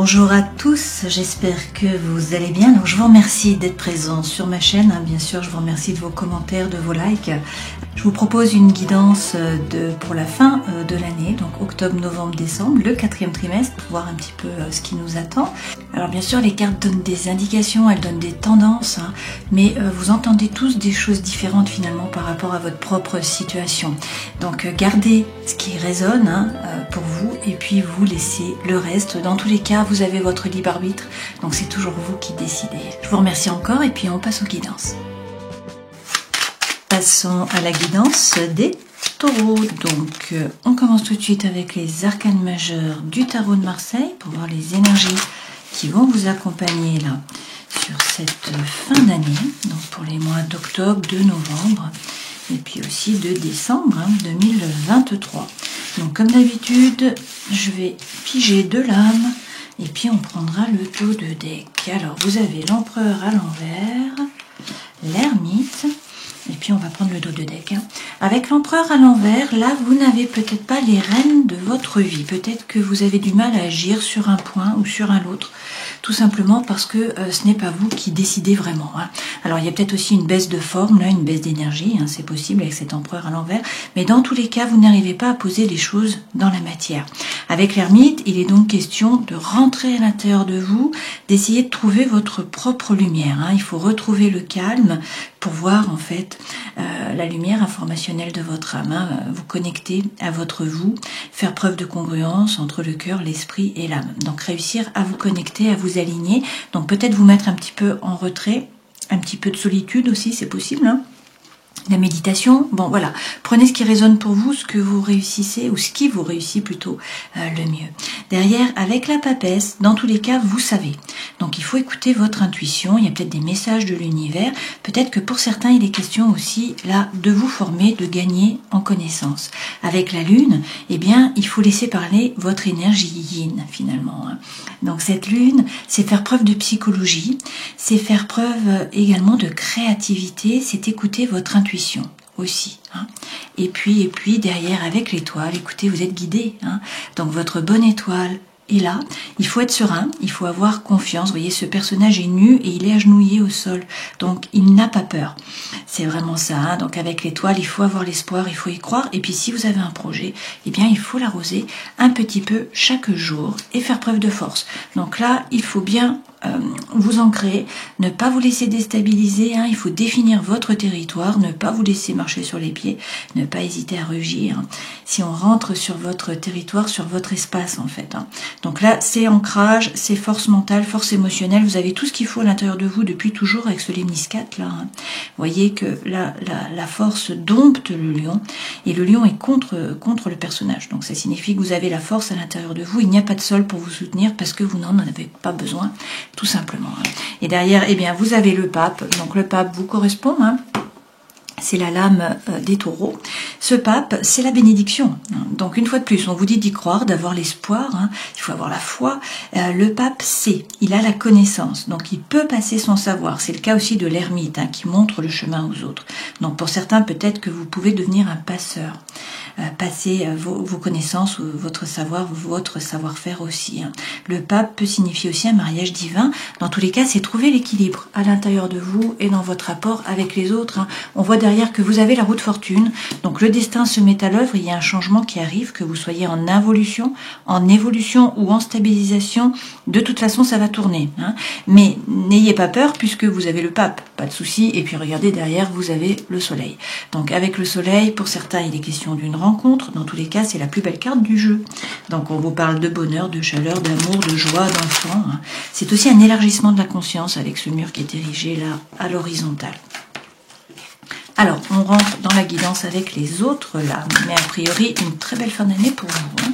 Bonjour à tous, j'espère que vous allez bien. Donc, je vous remercie d'être présents sur ma chaîne. Bien sûr, je vous remercie de vos commentaires, de vos likes. Je vous propose une guidance pour la fin de l'année, donc octobre, novembre, décembre, le 4e trimestre, pour voir un petit peu ce qui nous attend. Alors bien sûr, les cartes donnent des indications, elles donnent des tendances, mais vous entendez tous des choses différentes finalement par rapport à votre propre situation. Donc gardez ce qui résonne pour vous et puis vous laissez le reste. Dans tous les cas, vous avez votre libre arbitre, donc c'est toujours vous qui décidez. Je vous remercie encore et puis on passe aux guidances. Passons à la guidance des taureaux. Donc on commence tout de suite avec les arcanes majeurs du tarot de Marseille pour voir les énergies qui vont vous accompagner là sur cette fin d'année, donc pour les mois d'octobre, de novembre et puis aussi de décembre 2023. Donc comme d'habitude, je vais piger de lames et puis on prendra le taux de deck. Alors vous avez l'empereur à l'envers, l'ermite, et puis on va prendre le dos de deck. Avec l'empereur à l'envers, là vous n'avez peut-être pas les rênes de votre vie. Peut-être que vous avez du mal à agir sur un point ou sur un autre. Tout simplement parce que ce n'est pas vous qui décidez vraiment. Alors il y a peut-être aussi une baisse de forme, là, une baisse d'énergie, c'est possible avec cet empereur à l'envers. Mais dans tous les cas, vous n'arrivez pas à poser les choses dans la matière. Avec l'ermite, il est donc question de rentrer à l'intérieur de vous, d'essayer de trouver votre propre lumière. Il faut retrouver le calme pour voir en fait la lumière informationnelle de votre âme, vous connecter à votre vous, faire preuve de congruence entre le cœur, l'esprit et l'âme. Donc réussir à vous connecter, à vous aligner. Donc peut-être vous mettre un petit peu en retrait, un petit peu de solitude aussi, c'est possible. La méditation, bon voilà, prenez ce qui résonne pour vous, ce que vous réussissez, ou ce qui vous réussit plutôt le mieux. Derrière, avec la papesse, dans tous les cas, vous savez. Donc il faut écouter votre intuition, il y a peut-être des messages de l'univers, peut-être que pour certains, il est question aussi là de vous former, de gagner en connaissance. Avec la lune, eh bien, il faut laisser parler votre énergie yin finalement. Donc cette lune, c'est faire preuve de psychologie, c'est faire preuve également de créativité, c'est écouter votre intuition aussi. Et puis derrière avec l'étoile, écoutez, vous êtes guidé. Donc votre bonne étoile est là. Il faut être serein, il faut avoir confiance. Vous voyez, ce personnage est nu et il est agenouillé au sol. Donc il n'a pas peur. C'est vraiment ça. Donc avec l'étoile, il faut avoir l'espoir, il faut y croire. Et puis si vous avez un projet, eh bien il faut l'arroser un petit peu chaque jour et faire preuve de force. Donc là, il faut bien vous ancrer, ne pas vous laisser déstabiliser, il faut définir votre territoire, ne pas vous laisser marcher sur les pieds, ne pas hésiter à rugir. Si on rentre sur votre territoire, sur votre espace en fait. Donc là, c'est ancrage, c'est force mentale, force émotionnelle, vous avez tout ce qu'il faut à l'intérieur de vous depuis toujours avec ce lemniscate là. Vous voyez que la force dompte le lion et le lion est contre le personnage. Donc ça signifie que vous avez la force à l'intérieur de vous, il n'y a pas de sol pour vous soutenir parce que vous n'en avez pas besoin. Tout simplement. Et derrière, eh bien, vous avez le pape. Donc le pape vous correspond. C'est la lame des taureaux. Ce pape, c'est la bénédiction. Donc une fois de plus, on vous dit d'y croire, d'avoir l'espoir. Il faut avoir la foi. Le pape sait, il a la connaissance. Donc il peut passer son savoir. C'est le cas aussi de l'ermite qui montre le chemin aux autres. Donc pour certains, peut-être que vous pouvez devenir un passeur. Passer vos connaissances, votre savoir, votre savoir-faire aussi. Le pape peut signifier aussi un mariage divin. Dans tous les cas, c'est trouver l'équilibre à l'intérieur de vous et dans votre rapport avec les autres. On voit derrière que vous avez la roue de fortune. Donc le destin se met à l'œuvre. Il y a un changement qui arrive, que vous soyez en involution, en évolution ou en stabilisation. De toute façon, ça va tourner. Mais n'ayez pas peur puisque vous avez le pape. Pas de souci. Et puis regardez derrière, vous avez le soleil. Donc avec le soleil, pour certains, il est question d'une rencontre. Dans tous les cas, c'est la plus belle carte du jeu. Donc on vous parle de bonheur, de chaleur, d'amour, de joie, d'enfant. C'est aussi un élargissement de la conscience avec ce mur qui est érigé là à l'horizontale. Alors, on rentre dans la guidance avec les autres lames. Mais a priori, une très belle fin d'année pour vous.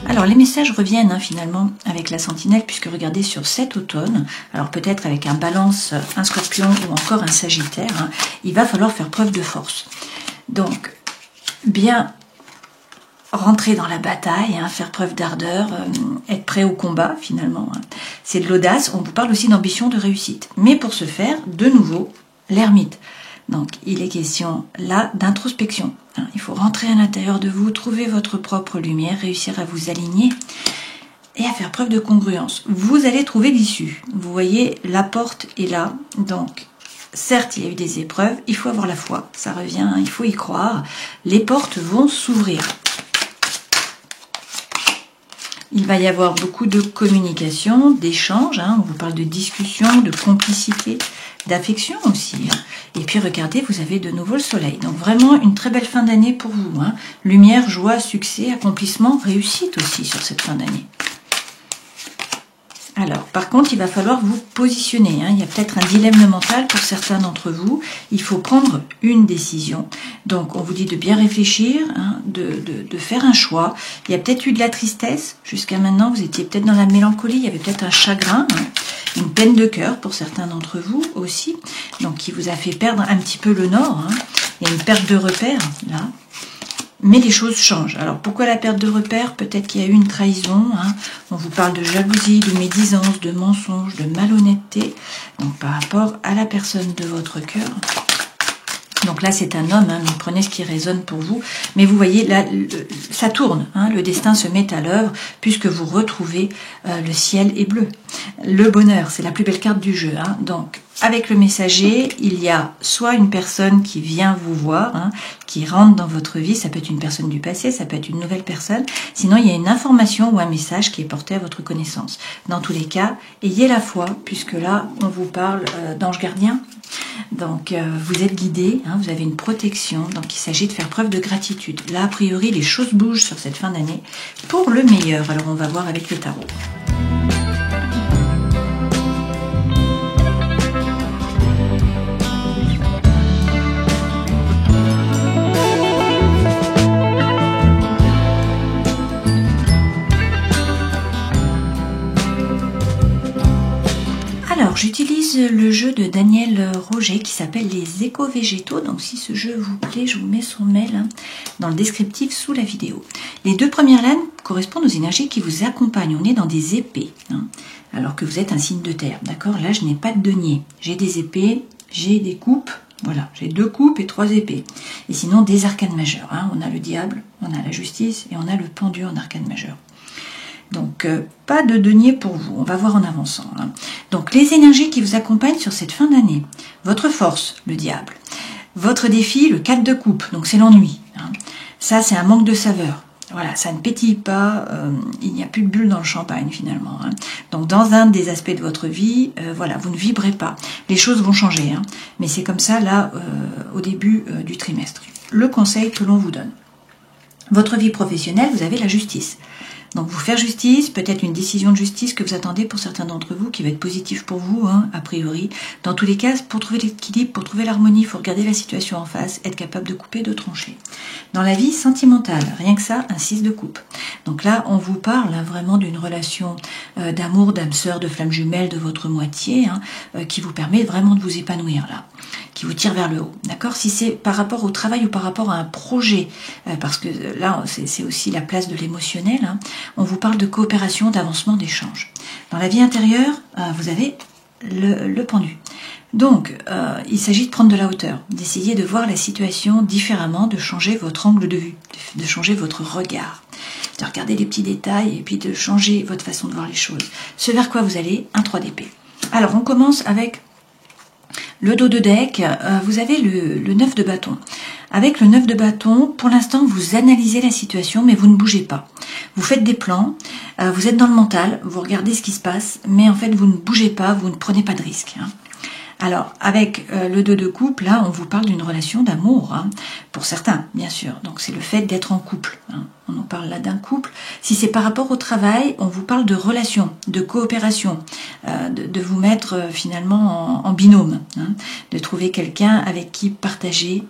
Alors les messages reviennent finalement avec la sentinelle puisque regardez sur cet automne, alors peut-être avec un balance, un scorpion ou encore un sagittaire, il va falloir faire preuve de force. Donc bien rentrer dans la bataille, faire preuve d'ardeur, être prêt au combat finalement. C'est de l'audace, on vous parle aussi d'ambition, de réussite. Mais pour ce faire, de nouveau, l'ermite. Donc, il est question là d'introspection. Il faut rentrer à l'intérieur de vous, trouver votre propre lumière, réussir à vous aligner et à faire preuve de congruence. Vous allez trouver l'issue. Vous voyez, la porte est là. Donc, certes, il y a eu des épreuves, il faut avoir la foi. Ça revient, il faut y croire. Les portes vont s'ouvrir. Il va y avoir beaucoup de communication, d'échanges. On vous parle de discussion, de complicité, d'affection aussi. Et puis regardez, vous avez de nouveau le soleil. Donc vraiment une très belle fin d'année pour vous. Lumière, joie, succès, accomplissement, réussite aussi sur cette fin d'année. Alors, par contre, il va falloir vous positionner. Il y a peut-être un dilemme mental pour certains d'entre vous. Il faut prendre une décision. Donc, on vous dit de bien réfléchir, de faire un choix. Il y a peut-être eu de la tristesse. Jusqu'à maintenant, vous étiez peut-être dans la mélancolie. Il y avait peut-être un chagrin, une peine de cœur pour certains d'entre vous aussi. Donc, qui vous a fait perdre un petit peu le nord. Il y a une perte de repère, là. Mais les choses changent. Alors, pourquoi la perte de repère? Peut-être qu'il y a eu une trahison. On vous parle de jalousie, de médisance, de mensonge, de malhonnêteté. Donc, par rapport à la personne de votre cœur. Donc là, c'est un homme, mais prenez ce qui résonne pour vous. Mais vous voyez, là, ça tourne. Le destin se met à l'œuvre puisque vous retrouvez le ciel est bleu. Le bonheur, c'est la plus belle carte du jeu. Donc, avec le messager, il y a soit une personne qui vient vous voir, qui rentre dans votre vie. Ça peut être une personne du passé, ça peut être une nouvelle personne. Sinon, il y a une information ou un message qui est porté à votre connaissance. Dans tous les cas, ayez la foi, puisque là, on vous parle d'ange gardien. Donc, vous êtes guidé, vous avez une protection. Donc, il s'agit de faire preuve de gratitude. Là, a priori, les choses bougent sur cette fin d'année pour le meilleur. Alors, on va voir avec le tarot. Alors, j'utilise le jeu de Daniel Roger qui s'appelle les éco-végétaux. Donc, si ce jeu vous plaît, je vous mets son mail dans le descriptif sous la vidéo. Les deux premières lames correspondent aux énergies qui vous accompagnent. On est dans des épées, alors que vous êtes un signe de terre. D'accord? Là, je n'ai pas de denier. J'ai des épées, j'ai des coupes. Voilà, j'ai 2 coupes et 3 épées. Et sinon, des arcanes majeures. On a le diable, on a la justice et on a le pendu en arcane majeure. Donc, pas de denier pour vous. On va voir en avançant. Donc, les énergies qui vous accompagnent sur cette fin d'année. Votre force, le diable. Votre défi, le 4 de coupe. Donc, c'est l'ennui. Ça, c'est un manque de saveur. Voilà, ça ne pétille pas. Il n'y a plus de bulles dans le champagne, finalement. Donc, dans un des aspects de votre vie, voilà, vous ne vibrez pas. Les choses vont changer. Mais c'est comme ça, là, au début du trimestre. Le conseil que l'on vous donne. Votre vie professionnelle, vous avez la justice. Donc, vous faire justice, peut-être une décision de justice que vous attendez pour certains d'entre vous, qui va être positive pour vous, a priori. Dans tous les cas, pour trouver l'équilibre, pour trouver l'harmonie, il faut regarder la situation en face, être capable de couper, de trancher. Dans la vie sentimentale, rien que ça, un 6 de coupe. Donc là, on vous parle vraiment d'une relation d'amour, d'âme sœur, de flamme jumelle de votre moitié, qui vous permet vraiment de vous épanouir là, qui vous tire vers le haut. D'accord? Si c'est par rapport au travail ou par rapport à un projet, parce que là, c'est aussi la place de l'émotionnel, on vous parle de coopération, d'avancement, d'échange. Dans la vie intérieure, vous avez le pendu. Donc, il s'agit de prendre de la hauteur, d'essayer de voir la situation différemment, de changer votre angle de vue, de changer votre regard, de regarder les petits détails et puis de changer votre façon de voir les choses. Ce vers quoi vous allez, un 3 d'épée. Alors, on commence avec le dos de deck. Vous avez le 9 de bâton. Avec le 9 de bâton, pour l'instant, vous analysez la situation, mais vous ne bougez pas. Vous faites des plans, vous êtes dans le mental, vous regardez ce qui se passe, mais en fait, vous ne bougez pas, vous ne prenez pas de risque. Alors, avec le 2 de coupe, là, on vous parle d'une relation d'amour, pour certains, bien sûr. Donc, c'est le fait d'être en couple. On nous parle là d'un couple. Si c'est par rapport au travail, on vous parle de relation, de coopération, de vous mettre finalement en binôme, de trouver quelqu'un avec qui partager,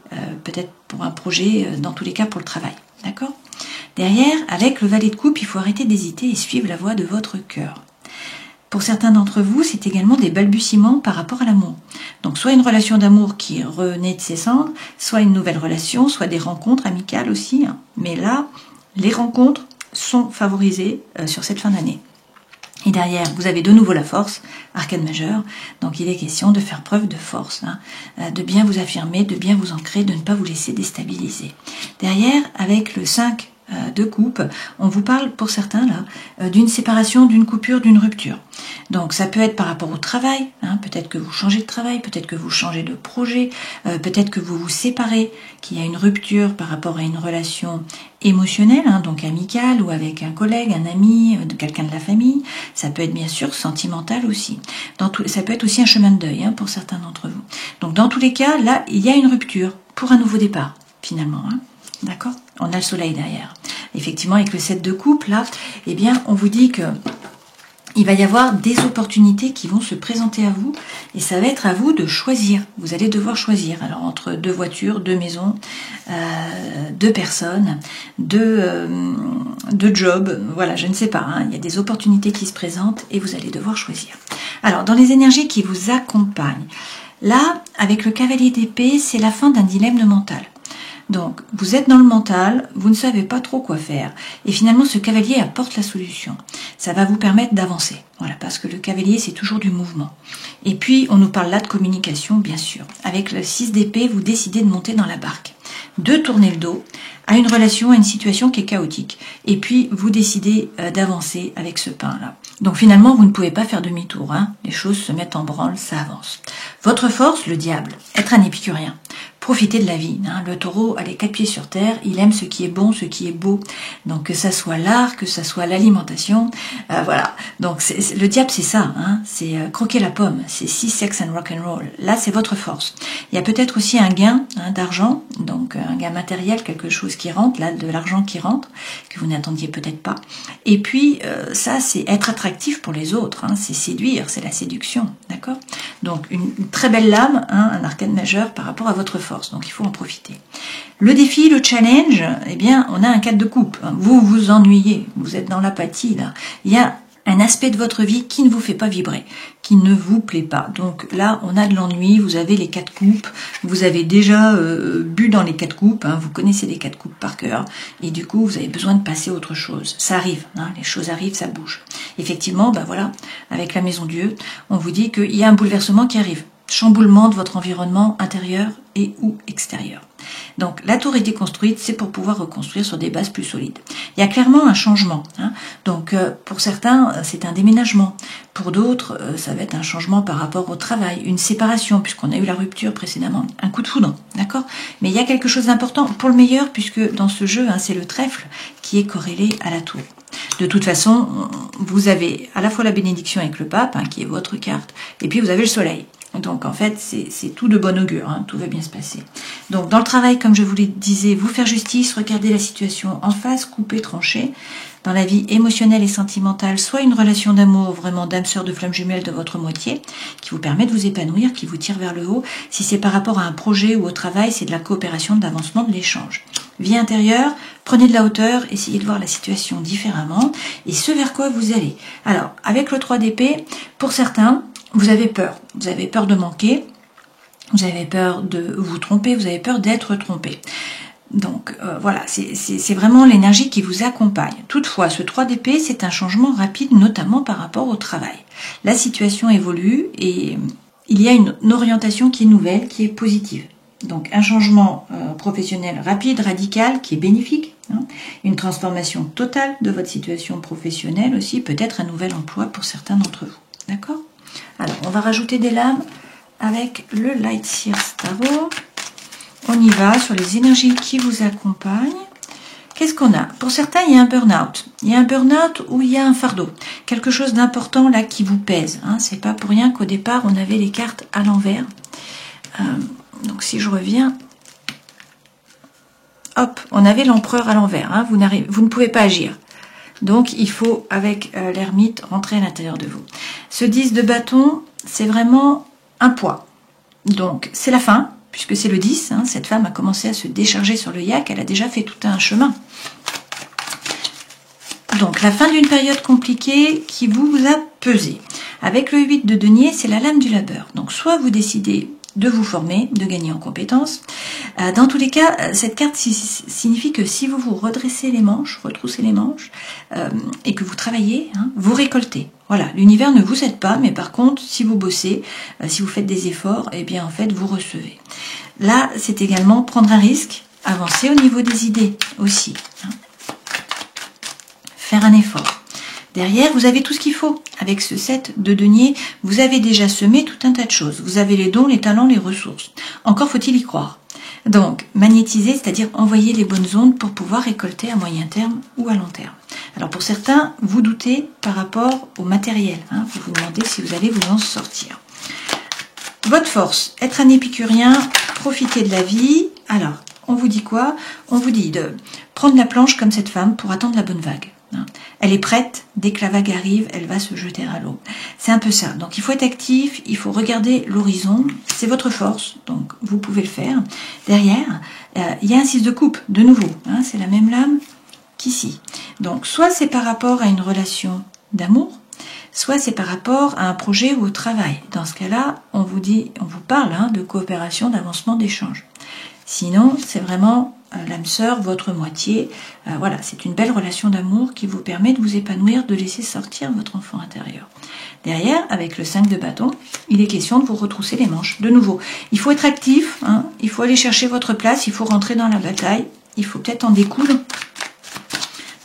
peut-être pour un projet, dans tous les cas pour le travail. D'accord ? Derrière, avec le valet de coupe, il faut arrêter d'hésiter et suivre la voie de votre cœur. Pour certains d'entre vous, c'est également des balbutiements par rapport à l'amour. Donc, soit une relation d'amour qui renaît de ses cendres, soit une nouvelle relation, soit des rencontres amicales aussi. Mais là, les rencontres sont favorisées sur cette fin d'année. Et derrière, vous avez de nouveau la force, arcane majeur. Donc il est question de faire preuve de force, hein, de bien vous affirmer, de bien vous ancrer, de ne pas vous laisser déstabiliser. Derrière, avec le 5 de coupe, on vous parle pour certains là d'une séparation, d'une coupure, d'une rupture. Donc ça peut être par rapport au travail, hein, peut-être que vous changez de travail, peut-être que vous changez de projet, peut-être que vous vous séparez, qu'il y a une rupture par rapport à une relation émotionnelle, hein, donc amicale ou avec un collègue, un ami, quelqu'un de la famille. Ça peut être bien sûr sentimental aussi. Ça peut être aussi un chemin de deuil, hein, pour certains d'entre vous. Donc dans tous les cas, là, il y a une rupture pour un nouveau départ finalement, hein. D'accord? On a le soleil derrière. Effectivement, avec le 7 de coupe, là, eh bien, on vous dit que il va y avoir des opportunités qui vont se présenter à vous et ça va être à vous de choisir. Vous allez devoir choisir. Alors, entre 2 voitures, 2 maisons, 2 personnes, 2 jobs, voilà, je ne sais pas, hein, il y a des opportunités qui se présentent et vous allez devoir choisir. Alors, dans les énergies qui vous accompagnent, là, avec le cavalier d'épée, c'est la fin d'un dilemme mental. Donc, vous êtes dans le mental, vous ne savez pas trop quoi faire. Et finalement, ce cavalier apporte la solution. Ça va vous permettre d'avancer. Voilà, parce que le cavalier, c'est toujours du mouvement. Et puis, on nous parle là de communication, bien sûr. Avec le 6 d'épée, vous décidez de monter dans la barque, de tourner le dos à une relation, à une situation qui est chaotique. Et puis, vous décidez d'avancer avec ce pain-là. Donc, finalement, vous ne pouvez pas faire demi-tour, hein. Les choses se mettent en branle, ça avance. Votre force, le diable, être un épicurien. Profitez de la vie, hein. Le taureau a les 4 pieds sur terre, il aime ce qui est bon, ce qui est beau. Donc que ça soit l'art, que ça soit l'alimentation, voilà. Donc le diable c'est ça, hein. C'est croquer la pomme, c'est sex and rock and roll. Là c'est votre force. Il y a peut-être aussi un gain, hein, d'argent, donc un gain matériel, quelque chose qui rentre, là de l'argent qui rentre, que vous n'attendiez peut-être pas. Et puis ça c'est être attractif pour les autres, hein. C'est séduire, c'est la séduction, d'accord? Donc une très belle lame, hein, un arcane majeur par rapport à votre force. Donc il faut en profiter. Le défi, le challenge, eh bien, on a un 4 de coupe. Vous vous ennuyez, vous êtes dans l'apathie là. Il y a un aspect de votre vie qui ne vous fait pas vibrer, qui ne vous plaît pas. Donc là, on a de l'ennui, vous avez les 4 coupes, vous avez déjà bu dans les 4 coupes, hein, vous connaissez les 4 coupes par cœur, et du coup, vous avez besoin de passer à autre chose. Ça arrive, hein, les choses arrivent, ça bouge. Effectivement, ben voilà, avec la Maison Dieu, on vous dit qu'il y a un bouleversement qui arrive. Chamboulement de votre environnement intérieur et ou extérieur. Donc la tour est déconstruite, c'est pour pouvoir reconstruire sur des bases plus solides. Il y a clairement un changement, hein. Donc pour certains c'est un déménagement, pour d'autres ça va être un changement par rapport au travail, une séparation puisqu'on a eu la rupture précédemment, un coup de foudre, d'accord? Mais il y a quelque chose d'important pour le meilleur puisque dans ce jeu, hein, c'est le trèfle qui est corrélé à la tour. De toute façon, vous avez à la fois la bénédiction avec le pape, hein, qui est votre carte, et puis vous avez le soleil. Donc en fait, c'est tout de bon augure, hein, tout va bien se passer. Donc dans le travail, comme je vous le disais, vous faire justice, regarder la situation en face, couper, trancher. Dans la vie émotionnelle et sentimentale, soit une relation d'amour, vraiment d'âme sœur, de flamme jumelle de votre moitié, qui vous permet de vous épanouir, qui vous tire vers le haut. Si c'est par rapport à un projet ou au travail, c'est de la coopération, de l'avancement, de l'échange. Vie intérieure, prenez de la hauteur, essayez de voir la situation différemment, et ce vers quoi vous allez. Alors, avec le 3 d'épée, pour certains, vous avez peur de manquer, vous avez peur de vous tromper, vous avez peur d'être trompé. Donc voilà, c'est vraiment l'énergie qui vous accompagne. Toutefois, ce 3 d'épée, c'est un changement rapide, notamment par rapport au travail. La situation évolue et il y a une orientation qui est nouvelle, qui est positive. Donc un changement professionnel rapide, radical, qui est bénéfique, hein. Une transformation totale de votre situation professionnelle aussi, peut-être un nouvel emploi pour certains d'entre vous. D'accord ? Alors, on va rajouter des lames avec le Light Seers Tarot. On y va sur les énergies qui vous accompagnent. Qu'est-ce qu'on a? Pour certains, il y a un burn-out. Il y a un burn-out où il y a un fardeau. Quelque chose d'important là qui vous pèse, hein. C'est pas pour rien qu'au départ, on avait les cartes à l'envers. Donc si je reviens, hop, on avait l'empereur à l'envers, hein. Vous ne pouvez pas agir. Donc il faut, avec l'ermite, rentrer à l'intérieur de vous. Ce 10 de bâton, c'est vraiment un poids. Donc c'est la fin, puisque c'est le 10. Hein, cette femme a commencé à se décharger sur le yak, elle a déjà fait tout un chemin. Donc la fin d'une période compliquée qui vous a pesé. Avec le 8 de denier, c'est la lame du labeur. Donc soit vous décidez de vous former, de gagner en compétences, Dans tous les cas, cette carte signifie que si vous vous redressez les manches, retroussez les manches, et que vous travaillez, hein, vous récoltez. Voilà, l'univers ne vous aide pas, mais par contre, si vous bossez, si vous faites des efforts, eh bien en fait, vous recevez. Là, c'est également prendre un risque, avancer au niveau des idées aussi. Hein. Faire un effort. Derrière, vous avez tout ce qu'il faut. Avec ce set de deniers, vous avez déjà semé tout un tas de choses. Vous avez les dons, les talents, les ressources. Encore faut-il y croire. Donc, magnétiser, c'est-à-dire envoyer les bonnes ondes pour pouvoir récolter à moyen terme ou à long terme. Alors pour certains, vous doutez par rapport au matériel. Hein, vous vous demandez si vous allez vous en sortir. Votre force, être un épicurien, profiter de la vie. Alors, on vous dit quoi? On vous dit de prendre la planche comme cette femme pour attendre la bonne vague. Elle est prête, dès que la vague arrive, elle va se jeter à l'eau. C'est un peu ça. Donc il faut être actif, il faut regarder l'horizon. C'est votre force, donc vous pouvez le faire. Derrière, il y a un 6 de coupe, de nouveau. Hein, c'est la même lame qu'ici. Donc soit c'est par rapport à une relation d'amour, soit c'est par rapport à un projet ou au travail. Dans ce cas-là, on vous parle hein, de coopération, d'avancement, d'échange. Sinon, c'est vraiment l'âme sœur, votre moitié. Voilà, c'est une belle relation d'amour qui vous permet de vous épanouir, de laisser sortir votre enfant intérieur. Derrière, avec le 5 de bâton, il est question de vous retrousser les manches. De nouveau, il faut être actif, hein, il faut aller chercher votre place, il faut rentrer dans la bataille, il faut peut-être en découdre.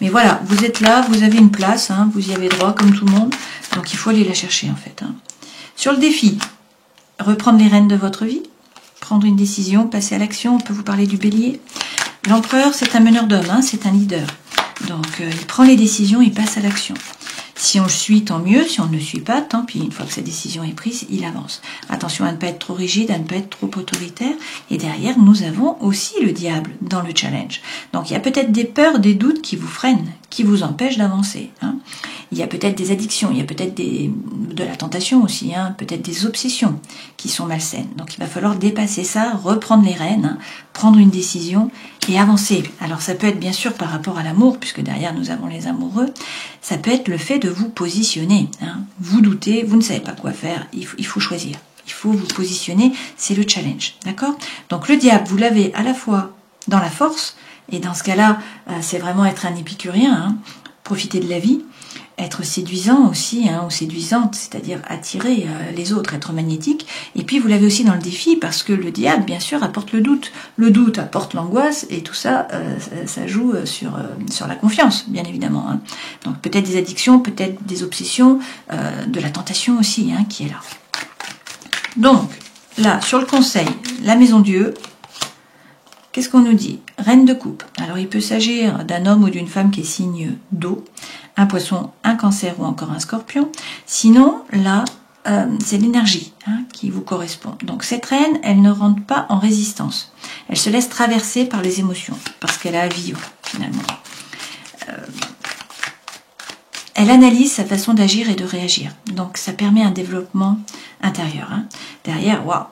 Mais voilà, vous êtes là, vous avez une place, hein, vous y avez droit comme tout le monde, donc il faut aller la chercher en fait. Hein. Sur le défi, reprendre les rênes de votre vie, prendre une décision, passer à l'action, on peut vous parler du bélier. L'empereur, c'est un meneur d'hommes, hein, c'est un leader. Donc, il prend les décisions, il passe à l'action. Si on le suit, tant mieux. Si on ne le suit pas, tant pis. Une fois que sa décision est prise, il avance. Attention à ne pas être trop rigide, à ne pas être trop autoritaire. Et derrière, nous avons aussi le diable dans le challenge. Donc, il y a peut-être des peurs, des doutes qui vous freinent, qui vous empêchent d'avancer. Hein. Il y a peut-être des addictions, il y a peut-être de la tentation aussi, hein, peut-être des obsessions qui sont malsaines. Donc il va falloir dépasser ça, reprendre les rênes, hein, prendre une décision et avancer. Alors ça peut être bien sûr par rapport à l'amour, puisque derrière nous avons les amoureux, ça peut être le fait de vous positionner. Hein. Vous doutez, vous ne savez pas quoi faire, il faut choisir. Il faut vous positionner, c'est le challenge, d'accord? Donc le diable, vous l'avez à la fois dans la force, et dans ce cas-là, c'est vraiment être un épicurien, hein, profiter de la vie, être séduisant aussi, hein, ou séduisante, c'est-à-dire attirer les autres, être magnétique. Et puis vous l'avez aussi dans le défi, parce que le diable, bien sûr, apporte le doute. Le doute apporte l'angoisse, et tout ça, ça joue sur la confiance, bien évidemment. Hein. Donc peut-être des addictions, peut-être des obsessions, de la tentation aussi, hein, qui est là. Donc, là, sur le conseil, la maison Dieu, qu'est-ce qu'on nous dit? Reine de coupe. Alors il peut s'agir d'un homme ou d'une femme qui est signe d'eau, un poisson, un cancer ou encore un scorpion. Sinon, là, c'est l'énergie hein, qui vous correspond. Donc cette reine, elle ne rentre pas en résistance. Elle se laisse traverser par les émotions, parce qu'elle a à vivre, finalement. Elle analyse sa façon d'agir et de réagir. Donc ça permet un développement intérieur. Hein. Derrière, waouh,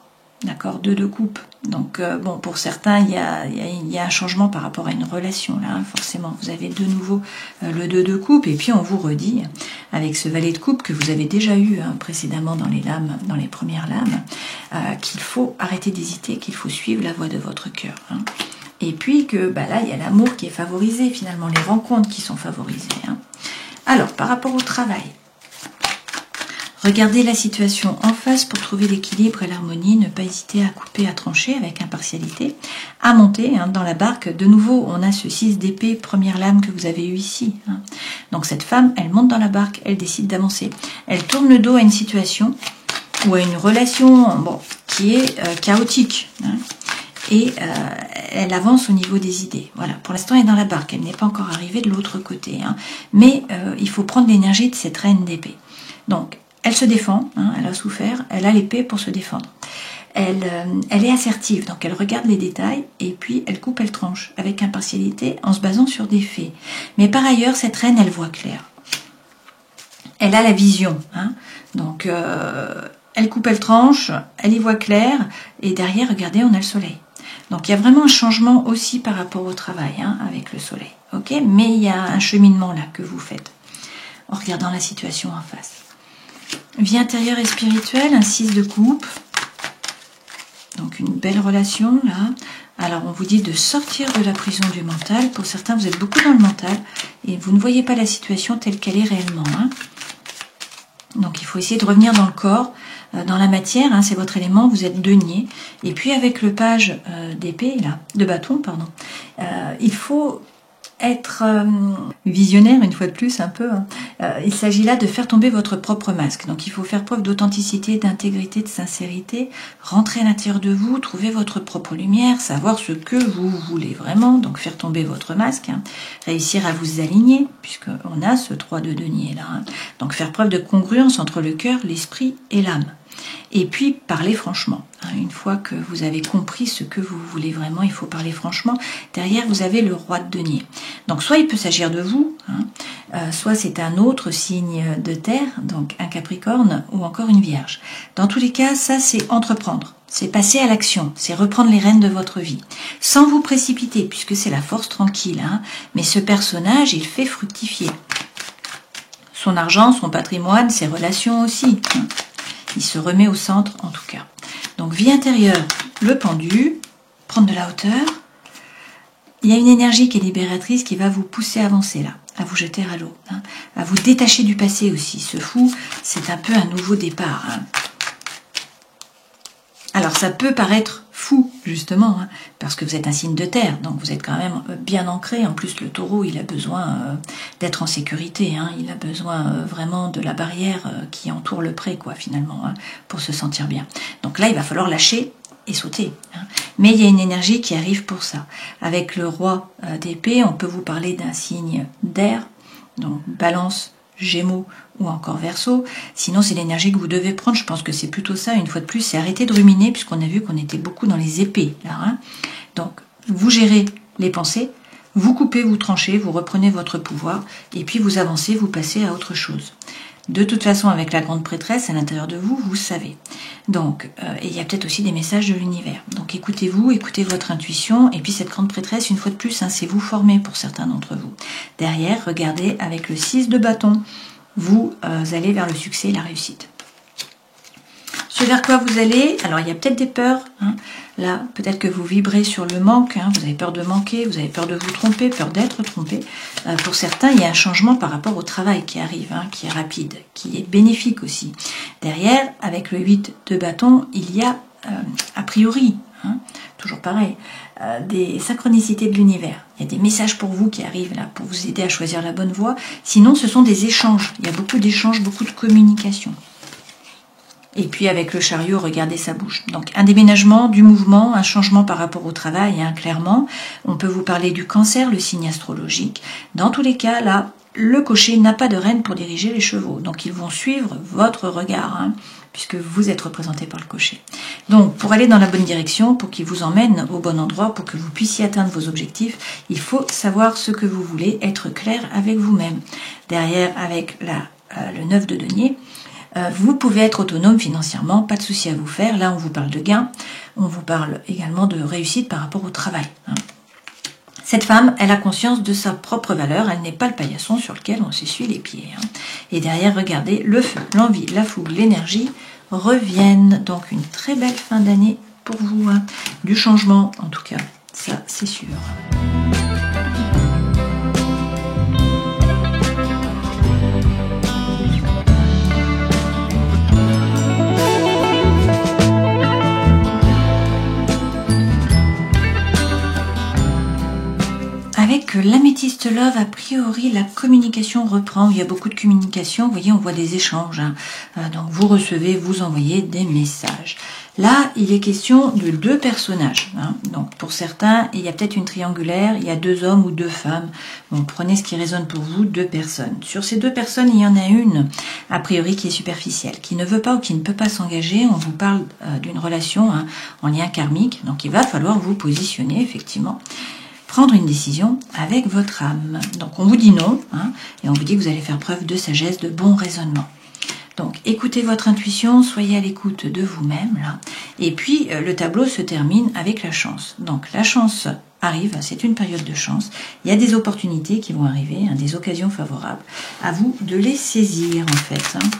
d'accord, 2 de coupe. Donc bon, pour certains, il y a un changement par rapport à une relation là, hein, forcément. Vous avez de nouveau le 2 de coupe, et puis on vous redit avec ce valet de coupe que vous avez déjà eu hein, précédemment dans les lames, dans les premières lames, qu'il faut arrêter d'hésiter, qu'il faut suivre la voie de votre cœur. Hein. Et puis que bah là, il y a l'amour qui est favorisé finalement, les rencontres qui sont favorisées. Hein. Alors, par rapport au travail. Regardez la situation en face pour trouver l'équilibre et l'harmonie, ne pas hésiter à couper, à trancher avec impartialité, à monter hein, dans la barque. De nouveau, on a ce 6 d'épée, première lame que vous avez eu ici. Hein. Donc cette femme, elle monte dans la barque, elle décide d'avancer. Elle tourne le dos à une situation ou à une relation bon, qui est chaotique. Hein. Et elle avance au niveau des idées. Voilà, pour l'instant, elle est dans la barque, elle n'est pas encore arrivée de l'autre côté. Hein. Mais il faut prendre l'énergie de cette reine d'épée. Donc, elle se défend, hein, elle a souffert, elle a l'épée pour se défendre. Elle est assertive, donc elle regarde les détails et puis elle coupe, elle tranche avec impartialité en se basant sur des faits. Mais par ailleurs, cette reine, elle voit clair. Elle a la vision. Hein, donc, elle coupe, elle tranche, elle y voit clair et derrière, regardez, on a le soleil. Donc, il y a vraiment un changement aussi par rapport au travail hein, avec le soleil. Okay, mais il y a un cheminement là que vous faites en regardant la situation en face. Vie intérieure et spirituelle, un 6 de coupe. Donc une belle relation là. Alors on vous dit de sortir de la prison du mental. Pour certains, vous êtes beaucoup dans le mental et vous ne voyez pas la situation telle qu'elle est réellement. Hein. Donc il faut essayer de revenir dans le corps, dans la matière, hein, c'est votre élément, vous êtes denier. Et puis avec le page d'épée, là, de bâton, pardon, il faut être visionnaire une fois de plus un peu. Hein. Il s'agit là de faire tomber votre propre masque. Donc il faut faire preuve d'authenticité, d'intégrité, de sincérité, rentrer à l'intérieur de vous, trouver votre propre lumière, savoir ce que vous voulez vraiment, donc faire tomber votre masque, hein. Réussir à vous aligner, puisqu'on a ce 3 de denier là. Hein. Donc faire preuve de congruence entre le cœur, l'esprit et l'âme. Et puis, parler franchement. Une fois que vous avez compris ce que vous voulez vraiment, il faut parler franchement. Derrière, vous avez le roi de denier. Donc, soit il peut s'agir de vous, hein, soit c'est un autre signe de terre, donc un capricorne ou encore une vierge. Dans tous les cas, ça, c'est entreprendre. C'est passer à l'action. C'est reprendre les rênes de votre vie. Sans vous précipiter, puisque c'est la force tranquille. Hein, mais ce personnage, il fait fructifier. Son argent, son patrimoine, ses relations aussi. Hein. Il se remet au centre en tout cas. Donc vie intérieure, le pendu, prendre de la hauteur. Il y a une énergie qui est libératrice qui va vous pousser à avancer là, à vous jeter à l'eau, hein, à vous détacher du passé aussi. Ce fou, c'est un peu un nouveau départ. Hein. Alors ça peut paraître fou justement, hein, parce que vous êtes un signe de terre, donc vous êtes quand même bien ancré. En plus le taureau, il a besoin d'être en sécurité, hein, il a besoin vraiment de la barrière qui entoure le pré, quoi, finalement, hein, pour se sentir bien. Donc là, il va falloir lâcher et sauter. Hein. Mais il y a une énergie qui arrive pour ça. Avec le roi d'épée, on peut vous parler d'un signe d'air, donc balance, Gémeaux ou encore Verseau. Sinon, c'est l'énergie que vous devez prendre. Je pense que c'est plutôt ça, une fois de plus. C'est arrêter de ruminer, puisqu'on a vu qu'on était beaucoup dans les épées, là. Hein. Donc, vous gérez les pensées, vous coupez, vous tranchez, vous reprenez votre pouvoir, et puis vous avancez, vous passez à autre chose. De toute façon, avec la grande prêtresse, à l'intérieur de vous, vous savez. Donc, et il y a peut-être aussi des messages de l'univers. Donc, écoutez-vous, écoutez votre intuition. Et puis, cette grande prêtresse, une fois de plus, hein, c'est vous former pour certains d'entre vous. Derrière, regardez, avec le 6 de bâton, vous allez vers le succès et la réussite. Ce vers quoi vous allez, alors il y a peut-être des peurs. Hein. Là, peut-être que vous vibrez sur le manque, hein, vous avez peur de manquer, vous avez peur de vous tromper, peur d'être trompé. Pour certains, il y a un changement par rapport au travail qui arrive, hein, qui est rapide, qui est bénéfique aussi. Derrière, avec le 8 de bâton, il y a, a priori, hein, toujours pareil, des synchronicités de l'univers. Il y a des messages pour vous qui arrivent là, pour vous aider à choisir la bonne voie. Sinon, ce sont des échanges. Il y a beaucoup d'échanges, beaucoup de communication. Et puis avec le chariot, regardez, ça bouge. Donc un déménagement, du mouvement, un changement par rapport au travail, hein, clairement. On peut vous parler du cancer, le signe astrologique. Dans tous les cas, là, le cocher n'a pas de reine pour diriger les chevaux. Donc ils vont suivre votre regard, hein, puisque vous êtes représenté par le cocher. Donc pour aller dans la bonne direction, pour qu'il vous emmène au bon endroit, pour que vous puissiez atteindre vos objectifs, il faut savoir ce que vous voulez, être clair avec vous-même. Derrière, avec le 9 de denier, vous pouvez être autonome financièrement, pas de souci à vous faire. Là, on vous parle de gains, on vous parle également de réussite par rapport au travail. Hein. Cette femme, elle a conscience de sa propre valeur, elle n'est pas le paillasson sur lequel on s'essuie les pieds. Hein. Et derrière, regardez, le feu, l'envie, la fougue, l'énergie reviennent. Donc une très belle fin d'année pour vous. Hein. Du changement, en tout cas, ça c'est sûr. Avec l'améthyste love, a priori, la communication reprend. Il y a beaucoup de communication. Vous voyez, on voit des échanges. Hein. Donc, vous recevez, vous envoyez des messages. Là, il est question de 2 personnages. Hein. Donc, pour certains, il y a peut-être une triangulaire. Il y a 2 hommes ou 2 femmes. Bon, prenez ce qui résonne pour vous, 2 personnes. Sur ces 2 personnes, il y en a une, a priori, qui est superficielle, qui ne veut pas ou qui ne peut pas s'engager. On vous parle d'une relation, hein, en lien karmique. Donc, il va falloir vous positionner, effectivement. Prendre une décision avec votre âme. Donc on vous dit non, hein, et on vous dit que vous allez faire preuve de sagesse, de bon raisonnement. Donc écoutez votre intuition, soyez à l'écoute de vous-même là. Et puis le tableau se termine avec la chance. Donc la chance arrive, c'est une période de chance. Il y a des opportunités qui vont arriver, hein, des occasions favorables. À vous de les saisir en fait. Hein.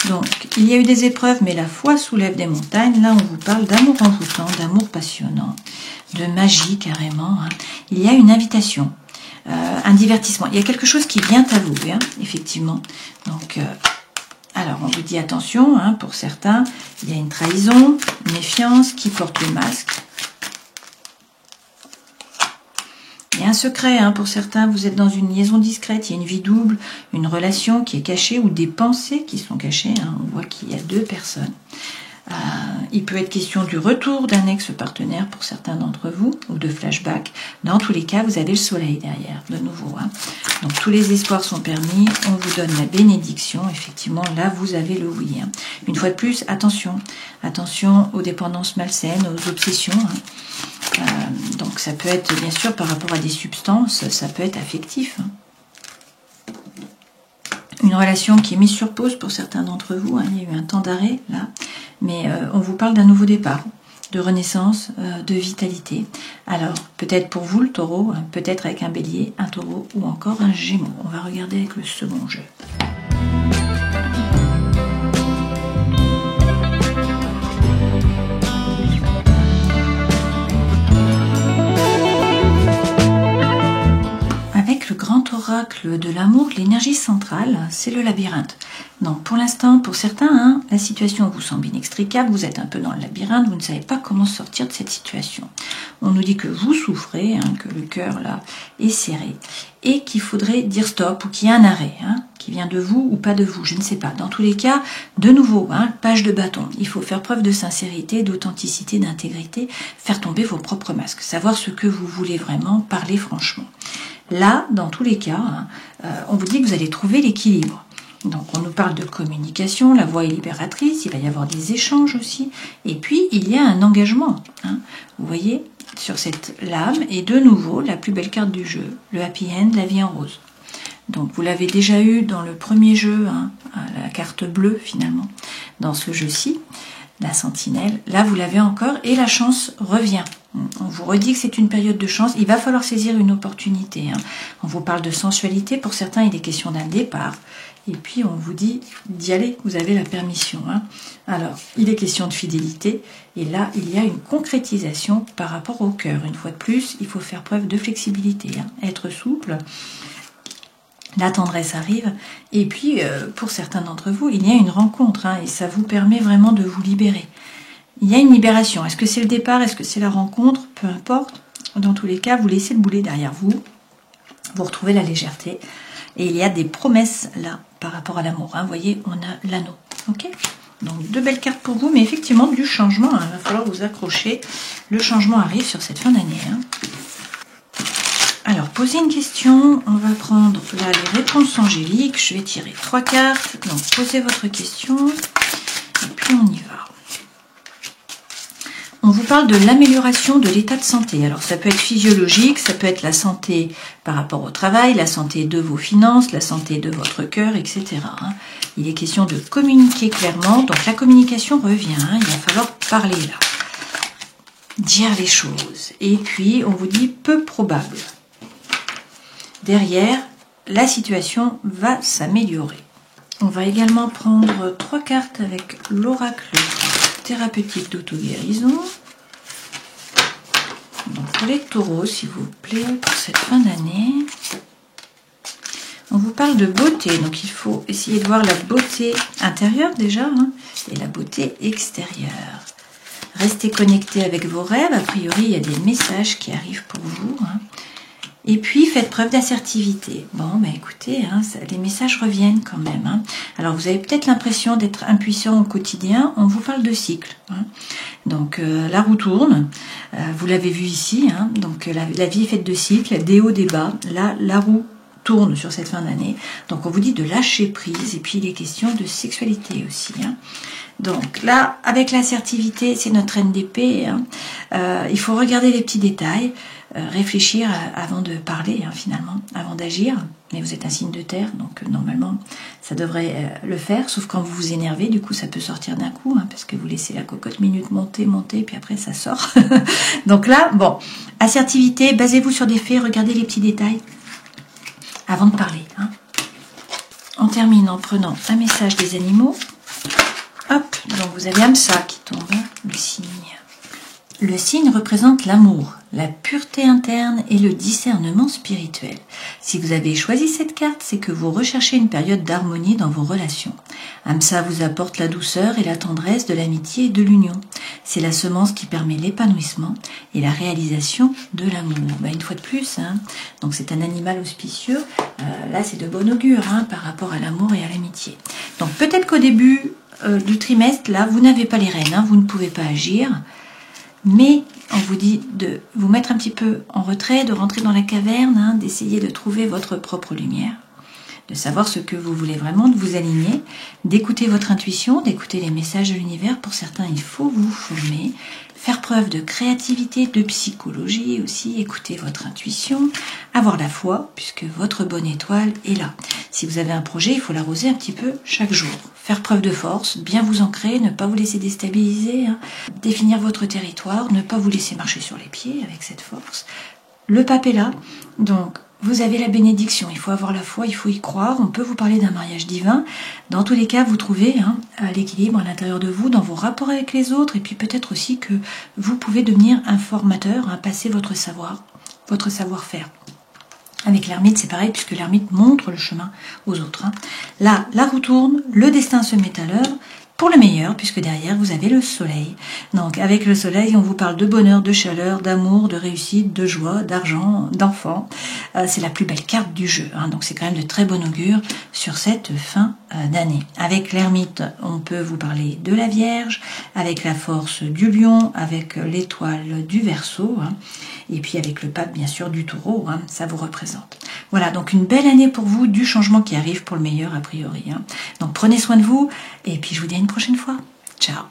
Donc, il y a eu des épreuves, mais la foi soulève des montagnes. Là, on vous parle d'amour envoûtant, d'amour passionnant, de magie carrément. Hein. Il y a une invitation, un divertissement. Il y a quelque chose qui vient à vous, hein, effectivement. Donc, alors, on vous dit attention, hein, pour certains, il y a une trahison, une méfiance qui porte le masque. Il y a un secret, hein, pour certains, vous êtes dans une liaison discrète, il y a une vie double, une relation qui est cachée ou des pensées qui sont cachées. Hein, on voit qu'il y a deux personnes. Il peut être question du retour d'un ex-partenaire pour certains d'entre vous, ou de flashback. Dans tous les cas, vous avez le soleil derrière, de nouveau. Hein. Donc tous les espoirs sont permis, on vous donne la bénédiction. Effectivement, là, vous avez le oui. Hein. Une fois de plus, attention. Attention aux dépendances malsaines, aux obsessions. Hein. Donc ça peut être, bien sûr, par rapport à des substances, ça peut être affectif. Hein. Une relation qui est mise sur pause pour certains d'entre vous. Hein. Il y a eu un temps d'arrêt, là. Mais on vous parle d'un nouveau départ, de renaissance, de vitalité. Alors, peut-être pour vous le taureau, hein, peut-être avec un bélier, un taureau ou encore un gémeau. On va regarder avec le second jeu. Avec le grand oracle de l'amour, l'énergie centrale, c'est le labyrinthe. Donc pour l'instant, pour certains, hein, la situation vous semble inextricable, vous êtes un peu dans le labyrinthe, vous ne savez pas comment sortir de cette situation. On nous dit que vous souffrez, hein, que le cœur là est serré, et qu'il faudrait dire stop, ou qu'il y a un arrêt, hein, qui vient de vous ou pas de vous, je ne sais pas. Dans tous les cas, de nouveau, hein, page de bâton, il faut faire preuve de sincérité, d'authenticité, d'intégrité, faire tomber vos propres masques, savoir ce que vous voulez vraiment, parler franchement. Là, dans tous les cas, hein, on vous dit que vous allez trouver l'équilibre. Donc, on nous parle de communication, la voix est libératrice, il va y avoir des échanges aussi. Et puis, il y a un engagement. Hein, vous voyez, sur cette lame. Et de nouveau, la plus belle carte du jeu, le happy end, la vie en rose. Donc, vous l'avez déjà eu dans le premier jeu, hein, la carte bleue, finalement, dans ce jeu-ci, la sentinelle. Là, vous l'avez encore et la chance revient. On vous redit que c'est une période de chance. Il va falloir saisir une opportunité. Hein. On vous parle de sensualité. Pour certains, il est question d'un départ. Et puis, on vous dit d'y aller. Vous avez la permission. Hein. Alors, il est question de fidélité. Et là, il y a une concrétisation par rapport au cœur. Une fois de plus, il faut faire preuve de flexibilité. Hein. Être souple. La tendresse arrive. Et puis, pour certains d'entre vous, il y a une rencontre. Hein, et ça vous permet vraiment de vous libérer. Il y a une libération. Est-ce que c'est le départ? Est-ce que c'est la rencontre? Peu importe. Dans tous les cas, vous laissez le boulet derrière vous. Vous retrouvez la légèreté. Et il y a des promesses là par rapport à l'amour. Hein. Vous voyez, on a l'anneau. Ok? Donc, deux belles cartes pour vous, mais effectivement, du changement. Hein. Il va falloir vous accrocher. Le changement arrive sur cette fin d'année. Hein. Alors, posez une question. On va prendre là les réponses angéliques. Je vais tirer 3 cartes. Donc, posez votre question. Et puis, on y va. On vous parle de l'amélioration de l'état de santé. Alors, ça peut être physiologique, ça peut être la santé par rapport au travail, la santé de vos finances, la santé de votre cœur, etc. Hein. Il est question de communiquer clairement. Donc, la communication revient. Hein. Il va falloir parler là. Dire les choses. Et puis, on vous dit peu probable. Derrière, la situation va s'améliorer. On va également prendre 3 cartes avec l'oracle thérapeutique d'auto-guérison. Donc pour les taureaux, s'il vous plaît, pour cette fin d'année. On vous parle de beauté, donc il faut essayer de voir la beauté intérieure déjà, hein, et la beauté extérieure. Restez connectés avec vos rêves, a priori il y a des messages qui arrivent pour vous. Hein. Et puis, faites preuve d'assertivité. Bon, ben écoutez, hein, les messages reviennent quand même. Hein. Alors, vous avez peut-être l'impression d'être impuissant au quotidien. On vous parle de cycle. Hein. Donc, la roue tourne. Vous l'avez vu ici. Hein. Donc, la vie est faite de cycles, des hauts, des bas. Là, la roue tourne sur cette fin d'année. Donc, on vous dit de lâcher prise. Et puis, il est question de sexualité aussi. Hein. Donc, là, avec l'assertivité, c'est notre NDP. Hein. Il faut regarder les petits détails. Réfléchir avant de parler, hein, finalement, avant d'agir. Mais vous êtes un signe de terre, donc normalement, ça devrait le faire, sauf quand vous vous énervez, du coup, ça peut sortir d'un coup, hein, parce que vous laissez la cocotte minute monter, puis après, ça sort. Donc là, bon, assertivité, basez-vous sur des faits, regardez les petits détails avant de parler. Hein. On termine en prenant un message des animaux. Hop, donc vous avez Hamsa qui tombe, le signe. Le signe représente l'amour, la pureté interne et le discernement spirituel. Si vous avez choisi cette carte, c'est que vous recherchez une période d'harmonie dans vos relations. Hamsa vous apporte la douceur et la tendresse de l'amitié et de l'union. C'est la semence qui permet l'épanouissement et la réalisation de l'amour. Une fois de plus, donc c'est un animal auspicieux. Là, c'est de bon augure par rapport à l'amour et à l'amitié. Donc peut-être qu'au début du trimestre, là, vous n'avez pas les rênes, vous ne pouvez pas agir. Mais on vous dit de vous mettre un petit peu en retrait, de rentrer dans la caverne, d'essayer de trouver votre propre lumière, de savoir ce que vous voulez vraiment, de vous aligner, d'écouter votre intuition, d'écouter les messages de l'univers. Pour certains, il faut vous former, faire preuve de créativité, de psychologie aussi, écouter votre intuition, avoir la foi, puisque votre bonne étoile est là. Si vous avez un projet, il faut l'arroser un petit peu chaque jour. Faire preuve de force, bien vous ancrer, ne pas vous laisser déstabiliser, définir votre territoire, ne pas vous laisser marcher sur les pieds avec cette force. Le pape est là, donc vous avez la bénédiction, il faut avoir la foi, il faut y croire, on peut vous parler d'un mariage divin. Dans tous les cas, vous trouvez l'équilibre à l'intérieur de vous, dans vos rapports avec les autres, et puis peut-être aussi que vous pouvez devenir un formateur, passer votre savoir-faire. Avec l'ermite, c'est pareil, puisque l'ermite montre le chemin aux autres. Là, la roue tourne, le destin se met à l'heure, pour le meilleur, puisque derrière, vous avez le soleil. Donc, avec le soleil, on vous parle de bonheur, de chaleur, d'amour, de réussite, de joie, d'argent, d'enfants. C'est la plus belle carte du jeu. Donc, c'est quand même de très bon augure sur cette fin d'année. Avec l'ermite, on peut vous parler de la Vierge, avec la force du lion, avec l'étoile du Verseau, et puis avec le pape, bien sûr, du Taureau, ça vous représente. Voilà, donc une belle année pour vous, du changement qui arrive pour le meilleur a priori. Donc prenez soin de vous, et puis je vous dis à une prochaine fois. Ciao.